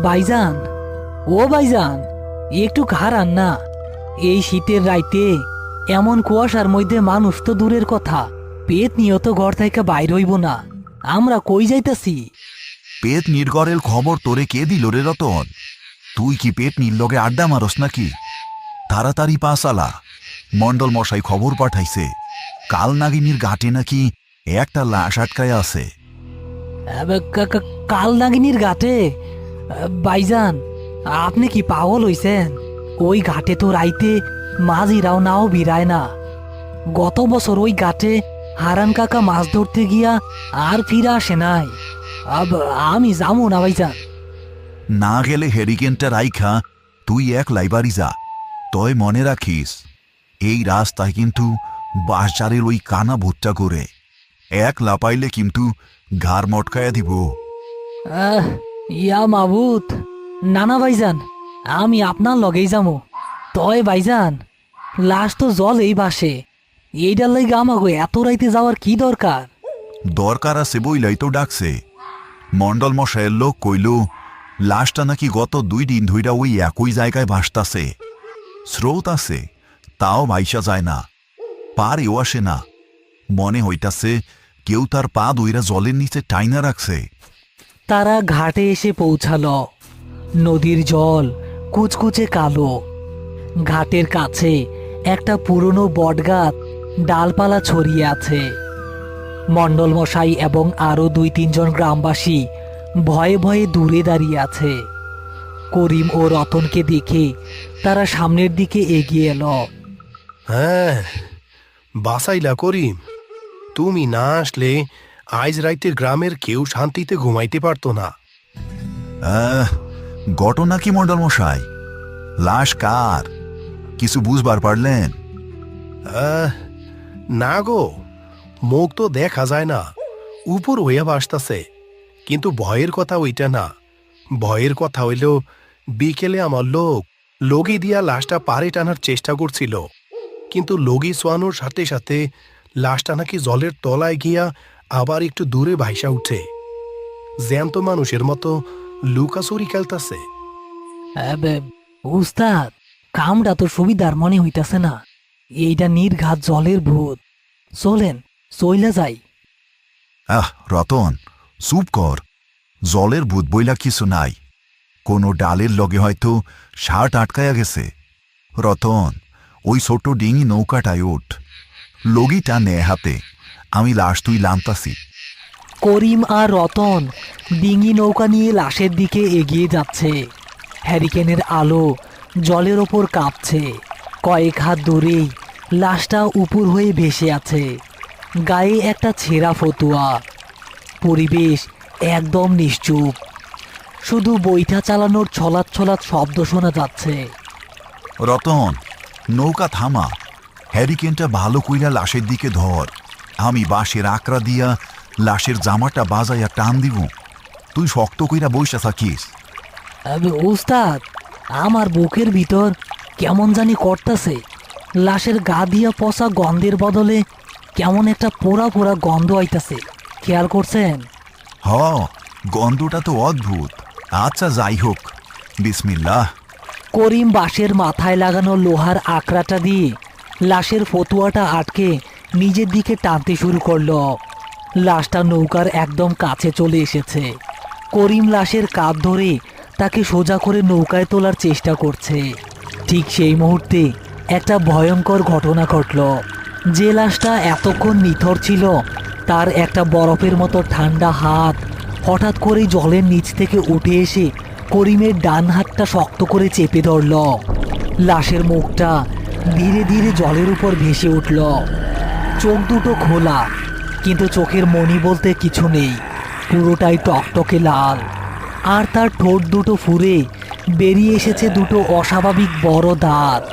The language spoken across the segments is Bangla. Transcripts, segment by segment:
ভাইজান, ও ভাইজান, একটু খারান না। এই শীতের রাইতে এমন কুয়াশার মধ্যে মানুষ তো দূরের কথা, পেট নিয়ে তো ঘর থেকে বাইর হইব না। আমরা কই যাইতাছি? পেট নির্গরের খবর তোরে কে দিল রে রতন? তুই কি পেট নির লগে আড্ডা মারস নাকি? তাড়াতাড়ি পাসালা, মণ্ডল মশাই খবর পাঠাইছে কাল নাগিনীর ঘাটে নাকি একটা লাশ আটকায় আছে। কাল নাগিনীর ঘাটে? ভাইজান, আপনি কি পাগল হইছেন? ওই ঘাটে তো রাইতে মাঝিরাও নাও বিরায় না। গত বছর ওই ঘাটে হারান কাকা মাছ ধরতে গিয়া আর ফিরে আসে নাই। আমি যাবো না ভাইজান। না গেলে হেরিকেনটা রাইখা তুই এক লাইবারি যা। তয় মনে রাখিস, এই রাস্তায় কিন্তু বাঁশঝাড়ের ওই কানা ভুট্টা করে এক লাপাইলে কিন্তু ঘাড় মটকায়া দিব। ইয়া মাবুত, নানা ভাইজান, আমি আপনার লগেই যাবো। তয় ভাইজান, লাশ তো জলেই ভাসে, এইটার লাগে আমাকে এত রাইতে যাওয়ার কি দরকার? দরকার আছে বইলাই তো ডাকছে। মণ্ডল মশাইয়ের লোক কইল লাশটা নাকি গত 2 দিন ধইরা ওই একই জায়গায় ভাসতাছে। স্রোত আছে, তাও ভাইসা যায় না, পারেও আসে না। মনে হইতাছে কেউ তার পা দইরা জলের নিচে টাইনা রাখছে। তারা ঘাটে এসে পৌঁছালো। নদীর জল কুচকুচে কালো। ঘাটের কাছে একটা পুরনো বটগাছ ডালপালা ছড়িয়ে আছে। মণ্ডল মশাই এবং আরো 2-3 জন গ্রামবাসী ভয়ে ভয়ে দূরে দাঁড়িয়ে আছে। করিম ও রতনকে দেখে তারা সামনের দিকে এগিয়ে এলো। হ্যাঁ, বাসাইলা করিম, তুমি না আসলে আজ রাইতে গ্রামের কেউ শান্তিতে ঘুমাইতে পারতো না। ঘটনা কি মণ্ডল মশাই? লাশ কার? কিছু বুঝবার পারলেন? না গো, মুখ তো দেখা যায় না, উপর হইয়া ভাসতাছে। কিন্তু ভয়ের কথা ওইটা না। ভয়ের কথা হইল বিকেলে আমার লগি দিয়া লাশটা পারে টানার চেষ্টা করছিল, কিন্তু লগি সোয়ানোর সাথে সাথে লাশটা নাকি জলের তলায় গিয়া আবার একটু দূরে ভাইসা উঠে, জ্যান্ত মানুষের মতো লুকাচুরি খেলতাছে। উস্তাদ, কামটা তো সুবিধার মনে হইতাছে না। এইটা নির্ঘাত জলের ভূত। চলেন, চইলা যাই। রতন, চুপ কর। জলের ভূত বইলা কিছু নাই। কোনো ডালের লগে হয়তো শার্ট আটকায়া গেছে। রতন, ওই ছোট ডিঙি নৌকাটায় ওঠ, লগিটা নে হাতে, আমি লাশ তুই লামতাছি। করিম আর রতন ডিঙি নৌকা নিয়ে লাশের দিকে এগিয়ে যাচ্ছে। হ্যারিকেনের আলো জলের ওপর কাঁপছে। কয়েক হাত দূরেই লাশটা উপর হয়ে ভেসে আছে, গায়ে একটা ছেঁড়া ফতুয়া। পরিবেশ একদম নিশ্চুপ, শুধু বৈঠা চালানোর ছলাৎ ছলাৎ শব্দ শোনা যাচ্ছে। রতন, নৌকা থামা, হ্যারিকেনটা ভালো কইরা লাশের দিকে ধর। আমি বাঁশের আকড়া দিয়া লাশের জামাটা বাজাইয়া টান দিব, তুই শক্ত কইরা বইসা থাকিস। উস্তাদ, আমার বুকের ভিতর কেমন জানি করতেছে। লাশের গা দিয়া পচা গন্ধের বদলে কেমন একটা পোড়া পোড়া গন্ধ আইতাছে, খেয়াল করছেন? হ, গন্ধটা তো অদ্ভুত। আচ্ছা যাই হোক, বিসমিল্লাহ। করিম বাঁশের মাথায় লাগানো লোহার আকড়াটা দিয়ে লাশের ফতুয়াটা আটকে নিজের দিকে টানতে শুরু করলো। লাশটা নৌকার একদম কাছে চলে এসেছে। করিম লাশের কাঁধ ধরে তাকে সোজা করে নৌকায় তোলার চেষ্টা করছে। ঠিক সেই মুহূর্তে একটা ভয়ঙ্কর ঘটনা ঘটল। যে লাশটা এতক্ষণ নিথর ছিল, তার একটা বরফের মতো ঠান্ডা হাত হঠাৎ করেই জলের নিচ থেকে উঠে এসে করিমের ডান হাতটা শক্ত করে চেপে ধরল। লাশের মুখটা ধীরে ধীরে জলের উপর ভেসে উঠল। চোখ দুটো খোলা, কিন্তু চোখের মণি বলতে কিছু নেই, পুরোটাই টকটকে লাল। আর তার ঠোঁট দুটো ফুঁড়ে বেরিয়ে এসেছে দুটো অস্বাভাবিক বড় দাঁত।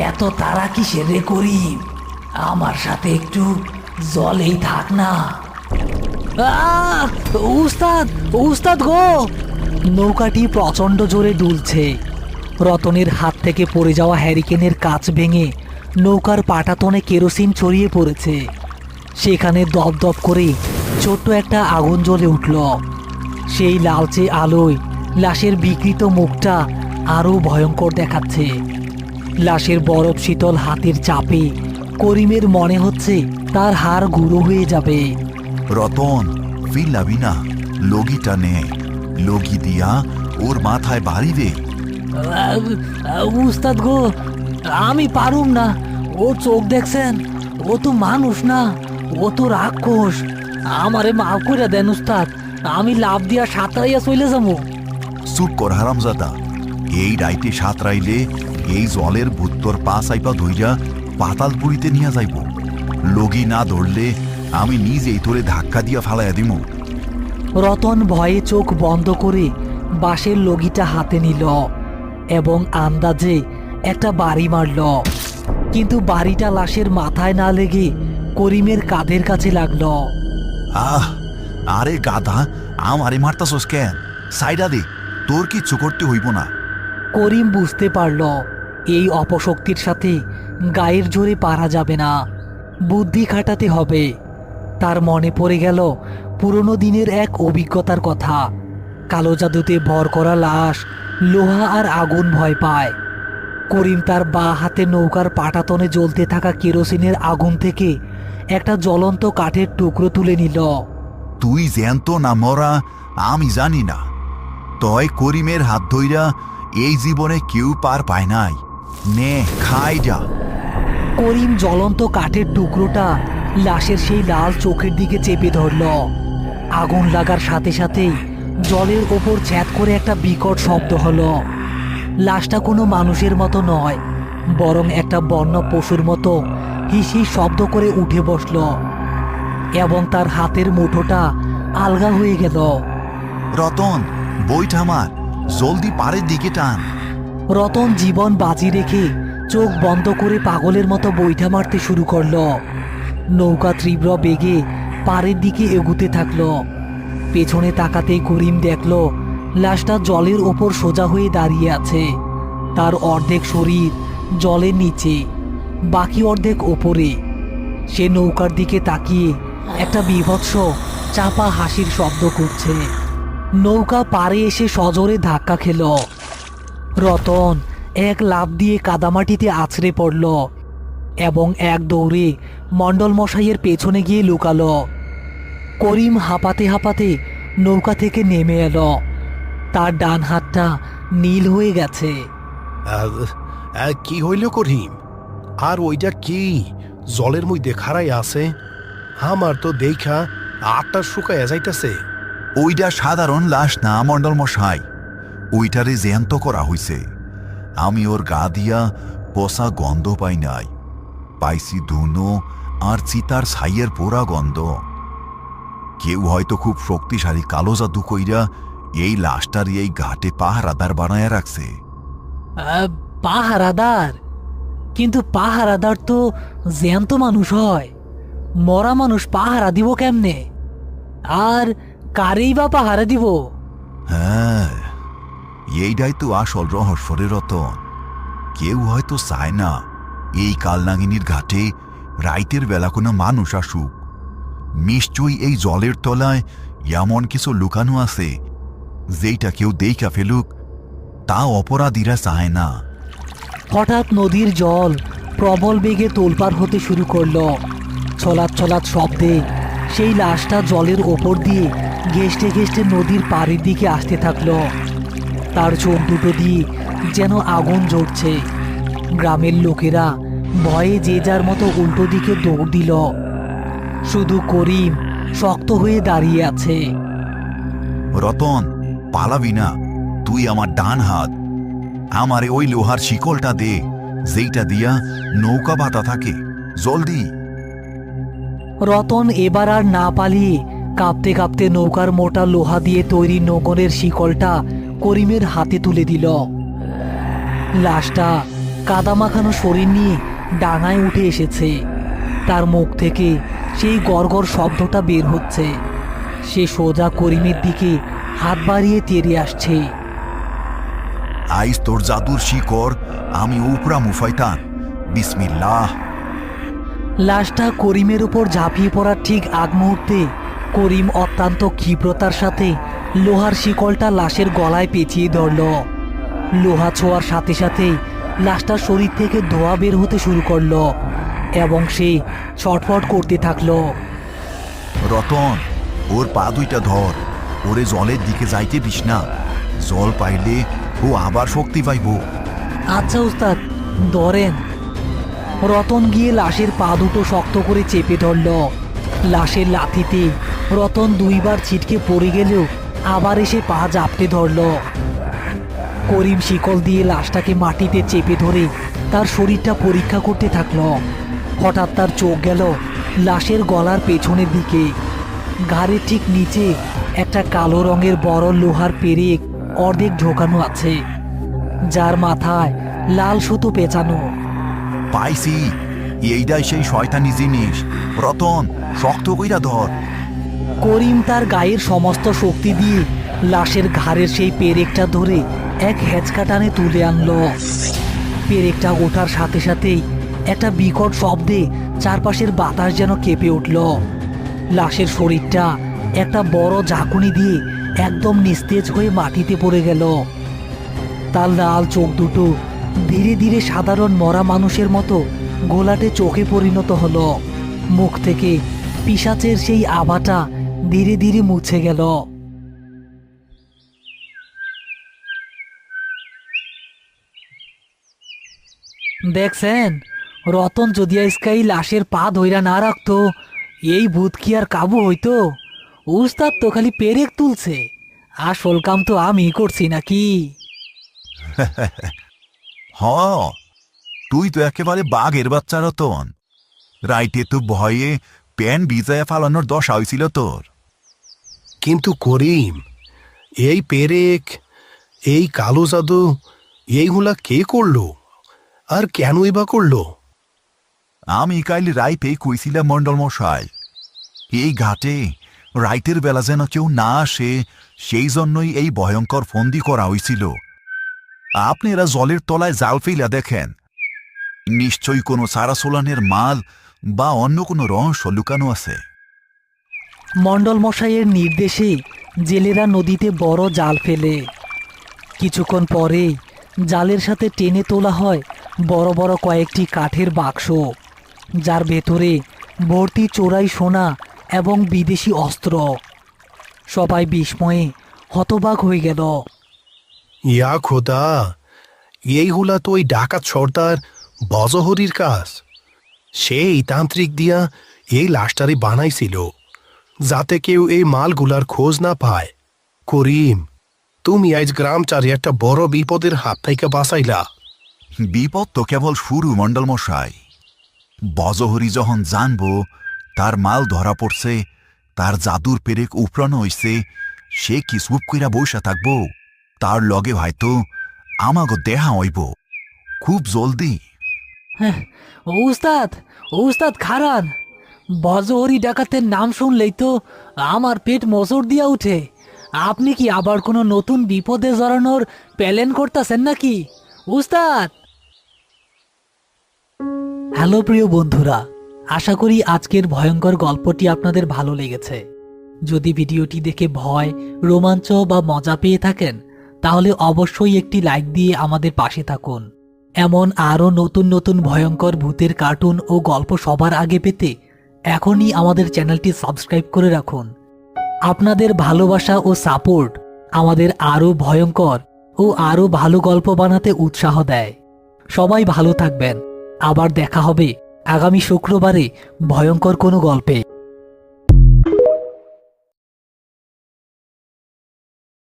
এত তারা কিসের রে করিম? আমার সাথে একটু জলেই থাক না। উস্তাদ, উস্তাদ গো! নৌকাটি প্রচন্ড জোরে দুলছে। রতনের হাত থেকে পড়ে যাওয়া হ্যারিকেনের কাঁচ ভেঙে নৌকার পাটাতনে কেরোসিন ছড়িয়ে পড়েছে। সেখানে দপদপ করে ছোট্ট একটা আগুন জ্বলে উঠল। সেই লালচে আলোয় লাশের বিকৃত মুখটা আরো ভয়ঙ্কর দেখাচ্ছে। লাশের বরফ শীতল হাতের চাপে করিমের মনে হচ্ছে তার হাড় গুঁড়ো হয়ে যাবে। রতন ফিল্লাবি না, লগিটা নে, লগি দিয়া ওর মাথায় বাড়ি দে। উস্তাদ গো, আমি পারুম না। ও চোখ দেখছেন, ও তো মানুষ না, ও তো রাক্ষস। আমারে মাফ করে দেন উস্তাদ, আমি লাভ দিয়া সাঁতরাইয়া চলে যাবো। চুপ কর হারামজাদা। এই রাইতে সাঁতরাইলে এই জলের ভুত্তর পা চাইপা ধইরা পাতালপুরিতে নিয়ে যাইব। লগি না ধরলে আমি নিজেই তোরে ধাক্কা দিয়া ফালাইয়া দিমু। রতন ভয়ে চোখ বন্ধ করে বাঁশের লগিটা হাতে নিল এবং আন্দাজে একটা বাড়ি মারল। কিন্তু বাড়িটা লাশের মাথায় না লেগে করিমের কাঁধের কাছে লাগলো। আহ, আরে গাধা, আমারে মারতাছস কেন? সাইডা দে, তোর কিচ্ছু করতে হইব না। করিম বুঝতে পারল এই অপশক্তির সাথে গায়ের জোরে পারা যাবে না, বুদ্ধি খাটাতে হবে। তার মনে পড়ে গেল পুরনো দিনের এক অভিজ্ঞতার কথা। কালো জাদুতে ভর করা লাশ লোহা আর আগুন ভয় পায়। করিম তার বাঁ হাতে নৌকার পাটাতনে জ্বলতে থাকা কেরোসিনের আগুন থেকে একটা জ্বলন্ত কাঠের টুকরো তুলে নিল। তুই জ্যান্ত না মরা আমি জানি না, তয় করিমের হাত ধইরা এই জীবনে কেউ পার পায় নাই। নে, খাই যা। করিম জ্বলন্ত কাঠের টুকরোটা লাশের সেই লাল চোখের দিকে চেপে ধরল। আগুন লাগার সাথে সাথেই জলের ওপর ছ্যাদ করে একটা বিকট শব্দ হলো। লাশটা কোনো মানুষের মতো নয়, বরং একটা বন্য পশুর মতো হিসি শব্দ করে উঠে বসল এবং তার হাতের মুঠোটা আলগা হয়ে গেল। রতন, বইটা আমার, জলদি পাড়ের দিকে টান। রতন জীবন বাজি রেখে চোখ বন্ধ করে পাগলের মতো বৈঠা মারতে শুরু করলো। নৌকা তীব্র বেগে পাড়ের দিকে এগুতে থাকলো। পেছনে তাকাতেই করিম দেখল লাশটা জলের ওপর সোজা হয়ে দাঁড়িয়ে আছে। তার অর্ধেক শরীর জলের নিচে, বাকি অর্ধেক ওপরে। সে নৌকার দিকে তাকিয়ে একটা বীভৎস চাপা হাসির শব্দ করছে। নৌকা পাড়ে এসে সজোরে ধাক্কা খেল। রতন এক লাফ দিয়ে কাদামাটিতে আছড়ে পড়ল এবং এক দৌড়ে মণ্ডল মশাইয়ের পেছনে গিয়ে লুকালো। করিম হাঁপাতে হাঁপাতে নৌকা থেকে নেমে এলো। তার ডান হাতটা নীল হয়ে গেছে। কি হইল করিম? আর ওইটা কি জলের মধ্যে খাড়াই আছে? আমার তো দেখা আটটা শুকাইয়া যাইতেছে। ওইটা সাধারণ লাশ না মণ্ডল মশাই, ওইটারে জ্যান্ত করা হইছে। আমি ওর গা দিয়া পচা গন্ধ পাই নাই, পাইছি ধুনো আর চিতার ছাইয়ের পোড়া গন্ধ। কেউ হয়তো খুব শক্তিশালী কালো জাদু কইরা এই লাশটার এই ঘাটে পাহারাদার বানায়া রাখছে। পাহারাদার? কিন্তু পাহারাদার তো জ্যান্ত মানুষ হয়, মরা মানুষ পাহারা দিব কেমনে? আর কারেই বা পাহারা দিব? হ্যাঁ, এইটাই তো আসল রহস্যের রতন। কেউ হয়তো চায় না এই কালনাগিনীর ঘাটে রাইতের বেলা কোনো মানুষ আসুক। নিশ্চয়ই এই জলের তলায় এমন কিছু লুকানো আছে যেইটা কেউ দেখা ফেলুক, তা অপরাধীরা চায় না। হঠাৎ নদীর জল প্রবল বেগে তোলপাড় হতে শুরু করলো। ছলাৎ ছলাৎ শব্দে সেই লাশটা জলের ওপর দিয়ে ঘেঁষতে ঘেঁষতে নদীর পাড়ের দিকে আসতে থাকলো। তার চোখ দুটো দিয়ে যেন আগুন জ্বলছে। গ্রামের লোকেরা ভয়ে যে যার মতো উল্টো দিকে দৌড় দিল। শুধু করিম শক্ত হয়ে দাঁড়িয়ে আছে। রতন, পালাবি না, তুই আমার ডান হাত। আমারে ওই লোহার শিকলটা দে, যেইটা দিয়া নৌকা বাতা থাকে। জলদি। রতন এবার আর না পালিয়ে কাঁপতে কাঁপতে নৌকার মোটা লোহা দিয়ে তৈরি নৌকনের শিকলটা করিমের হাতে তুলে দিল। লাশটা কাদামাখানো শরীর নিয়ে ডাঙায় উঠে এসেছে। তার মুখ থেকে সেই গড়গড় শব্দটা বের হচ্ছে। সে সোজা করিমের দিকে হাত বাড়িয়ে তেড়ে আসছে। আইস তোর জাদুর শিকড় আমি উপরা মুফাইতান। বিসমিল্লাহ। লাশটা করিমের উপর ঝাঁপিয়ে পড়ার ঠিক আগ মুহূর্তে করিম অত্যন্ত ক্ষিপ্রতার সাথে লোহার শিকলটা লাশের গলায় পেঁচিয়ে ধরল। লোহা ছোঁয়ার সাথে সাথেই লাশটার শরীর থেকে ধোঁয়া বের হতে শুরু করলো এবং সে ছটফট করতে থাকলো। রতন, ওর পা দুইটা ধর, ওরে জলের দিকে যাইতে দিস না। জল পাইলে ও আবার শক্তি পাইব। আচ্ছা উস্তাদ, ধরেন। রতন গিয়ে লাশের পা দুটো শক্ত করে চেপে ধরল। লাশের লাথিতে রতন দুইবার ছিটকে পড়ে গেলেও আবার এসে পা জাপটে ধরল। করিম শিকল দিয়ে লাশটাকে মাটিতে চেপে ধরে তার শরীরটা পরীক্ষা করতে থাকলো। হঠাৎ তার চোখ গেল লাশের গলার পেছনের দিকে। ঘাড়ের ঠিক নিচে একটা কালো রঙের বড় লোহার পেরেক অর্ধেক ঢোকানো আছে, যার মাথায় লাল সুতো পেঁচানো। পাইছি, এইটাই সেই শয়তানি জিনিস। রতন, শক্ত কইরা ধর। করিম তার গায়ের সমস্ত শক্তি দিয়ে লাশের ঘাড়ের সেই পেরেকটা ধরে এক হেঁচকা টানে তুলে আনলো। পেরেকটা ওঠার সাথে সাথেই একটা বিকট শব্দে চারপাশের বাতাস যেন কেঁপে উঠল। লাশের শরীরটা একটা বড় ঝাঁকুনি দিয়ে একদম নিস্তেজ হয়ে মাটিতে পড়ে গেল। তার লাল চোখ দুটো ধীরে ধীরে সাধারণ মরা মানুষের মতো ঘোলাটে চোখে পরিণত হলো। মুখ থেকে পিশাচের সেই আভাটা ধীরে ধীরে মুছে গেল। দেখছেন, রতন যদি আজকে এই লাশের পা ধইরা না রাখতো, এই ভূত কি আর কাবু হইতো? উস্তাদ তো খালি পেরেক তুলছে, আসল কাম তো আমি করছি নাকি? হ, তুই তো একেবারে বাঘের বাচ্চা রতন। রাইতে তো ভয়ে প্যান ভিজায়া ফালানোর দশা হয়েছিল তোর। কিন্তু করিম, এই পেরেক, এই কালো জাদু, এইগুলা কে করলো আর কেনই বা করলো? আমি কাইল রাইতে কইছিলাম মন্ডল মশাই, এই ঘাটে রাইতের বেলা যেন কেউ না আসে, সেই জন্যই এই ভয়ঙ্কর ফন্দি করা হয়েছিল। আপনারা জলের তলায় জাল ফেলা দেখেন, নিশ্চয়ই কোনো সারাসোলানের মাল বা অন্য কোনো রহস্য লুকানো আছে। মণ্ডল মশাইয়ের নির্দেশে জেলেরা নদীতে বড় জাল ফেলে। কিছুক্ষণ পরে জালের সাথে টেনে তোলা হয় বড় বড় কয়েকটি কাঠের বাক্স, যার ভেতরে ভর্তি চোরাই সোনা এবং বিদেশি অস্ত্র। সবাই বিস্ময়ে হতবাক হয়ে গেল। ইয়া খোদা, এইগুলা তো ওই ডাকাত সর্দার বজহরির কাজ। সেই তান্ত্রিক দিয়া এই লাশটারি বানাইছিল, যাতে কেউ এই মালগুলার খোঁজ না পায়। করিম, তুমি আজ গ্রামচারি একটা বড় বিপদের হাত থেকে বাঁচাইলা। বিপদ তো কেবল শুরু মন্ডল মশাই। বজহরি যখন জানব তার মাল ধরা পড়ছে, তার জাদুর পেরেক উপরানো হইছে, সে কি চুপ কইরা বসে থাকব? তার লগে হয়তো আমাগো দেহা হইব খুব জলদি। হ্যাঁ, উস্তাদ, উস্তাদ খারান, বজহরি ডাকাতের নাম শুনলেই তো আমার পেট মোচড় দিয়া উঠে। আপনি কি আবার কোনো নতুন বিপদে জড়ানোর প্ল্যান করতেছেন নাকি উস্তাদ? হ্যালো প্রিয় বন্ধুরা, আশা করি আজকের ভয়ঙ্কর গল্পটি আপনাদের ভালো লেগেছে। যদি ভিডিওটি দেখে ভয়, রোমাঞ্চ বা মজা পেয়ে থাকেন, তাহলে অবশ্যই একটি লাইক দিয়ে আমাদের পাশে থাকুন। এমন আরও নতুন নতুন ভয়ঙ্কর ভূতের কার্টুন ও গল্প সবার আগে পেতে এখনই আমাদের চ্যানেলটি সাবস্ক্রাইব করে রাখুন। আপনাদের ভালোবাসা ও সাপোর্ট আমাদের আরও ভয়ঙ্কর ও আরও ভালো গল্প বানাতে উৎসাহ দেয়। সবাই ভালো থাকবেন। আবার দেখা হবে আগামী শুক্রবারে ভয়ঙ্কর কোনো গল্পে।